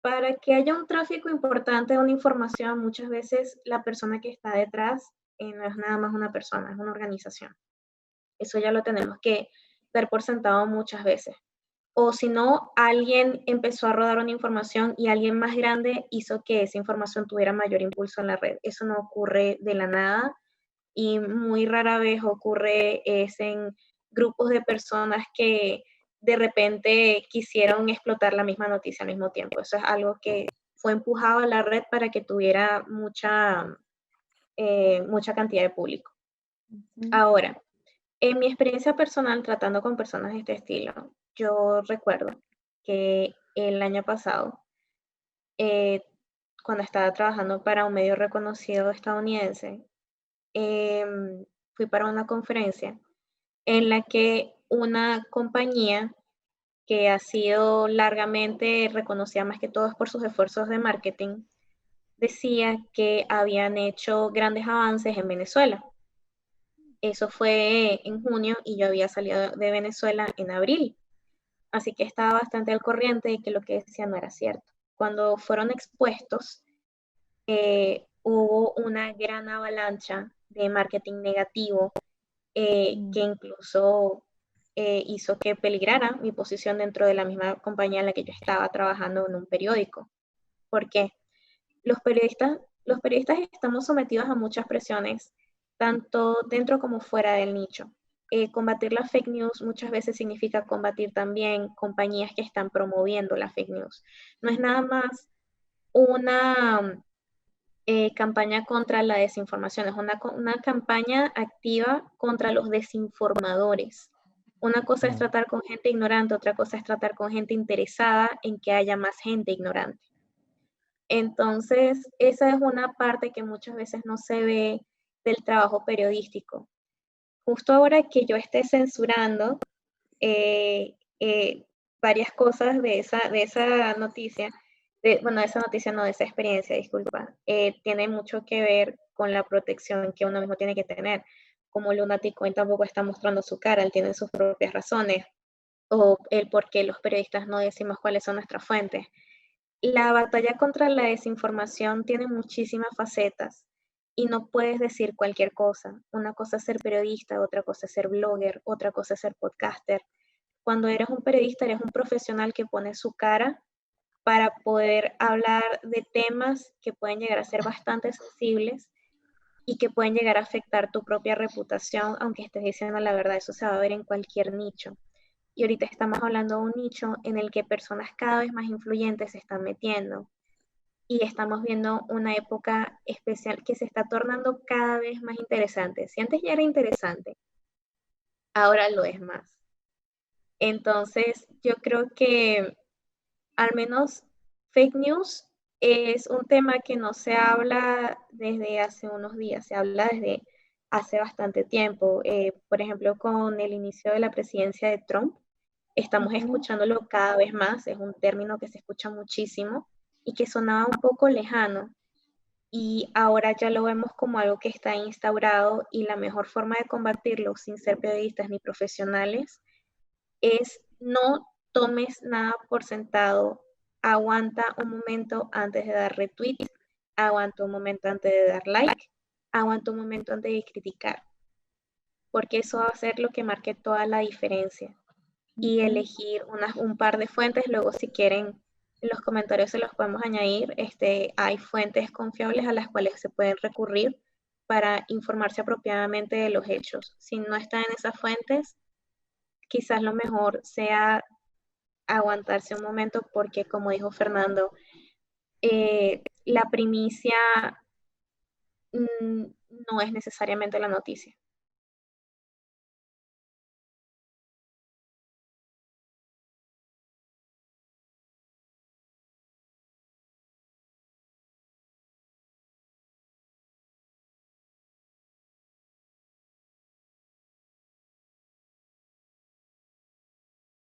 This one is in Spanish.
Para que haya un tráfico importante de una información, muchas veces la persona que está detrás no es nada más una persona, es una organización. Eso ya lo tenemos que dar por sentado muchas veces. O si no, alguien empezó a rodar una información y alguien más grande hizo que esa información tuviera mayor impulso en la red. Eso no ocurre de la nada y muy rara vez ocurre es en grupos de personas que de repente quisieron explotar la misma noticia al mismo tiempo. Eso es algo que fue empujado a la red para que tuviera mucha cantidad de público. Ujú. Ahora, en mi experiencia personal tratando con personas de este estilo, yo recuerdo que el año pasado, eh, cuando estaba trabajando para un medio reconocido estadounidense, fui para una conferencia en la que una compañía que ha sido largamente reconocida más que todo por sus esfuerzos de marketing, decía que habían hecho grandes avances en Venezuela. Eso fue en junio y yo había salido de Venezuela en abril, así que estaba bastante al corriente de que lo que decía no era cierto. Cuando fueron expuestos, hubo una gran avalancha de marketing negativo que Mm. incluso hizo que peligrara mi posición dentro de la misma compañía en la que yo estaba trabajando en un periódico. ¿Por qué? Los periodistas estamos sometidos a muchas presiones, tanto dentro como fuera del nicho. Combatir la fake news muchas veces significa combatir también compañías que están promoviendo la fake news. No es nada más una campaña contra la desinformación, es una campaña activa contra los desinformadores. Una cosa es Claro. tratar con gente ignorante, otra cosa es tratar con gente interesada en que haya más gente ignorante. Entonces, esa es una parte que muchas veces no se ve del trabajo periodístico. Justo ahora que yo esté censurando eh, eh, varias cosas de esa noticia, bueno, de esa noticia no, de esa experiencia, disculpa, tiene mucho que ver con la protección que uno mismo tiene que tener. Como lunático, él tampoco está mostrando su cara, él tiene sus propias razones, o el por qué los periodistas no decimos cuáles son nuestras fuentes. La batalla contra la desinformación tiene muchísimas facetas y no puedes decir cualquier cosa. Una cosa es ser periodista, otra cosa es ser blogger, otra cosa es ser podcaster. Cuando eres un periodista, eres un profesional que pone su cara para poder hablar de temas que pueden llegar a ser bastante sensibles y que pueden llegar a afectar tu propia reputación, aunque estés diciendo la verdad. Eso se va a ver en cualquier nicho. Y ahorita estamos hablando de un nicho en el que personas cada vez más influyentes se están metiendo y estamos viendo una época especial que se está tornando cada vez más interesante. Si antes ya era interesante, ahora lo es más. Entonces, yo creo que al menos fake news es un tema que no se habla desde hace unos días, se habla desde hace bastante tiempo. Por ejemplo, con el inicio de la presidencia de Trump, estamos Ujú. escuchándolo cada vez más, es un término que se escucha muchísimo y que sonaba un poco lejano y ahora ya lo vemos como algo que está instaurado y la mejor forma de combatirlo sin ser periodistas ni profesionales es no tomes nada por sentado, aguanta un momento antes de dar retweet, aguanta un momento antes de dar like, aguanta un momento antes de criticar, porque eso va a ser lo que marque toda la diferencia y Ujú. elegir un par de fuentes. Luego, si quieren, en los comentarios se los podemos añadir. Hay fuentes confiables a las cuales se pueden recurrir para informarse apropiadamente de los hechos. Si no están en esas fuentes, quizás lo mejor sea aguantarse un momento porque, como dijo Fernando, la primicia no es necesariamente la noticia.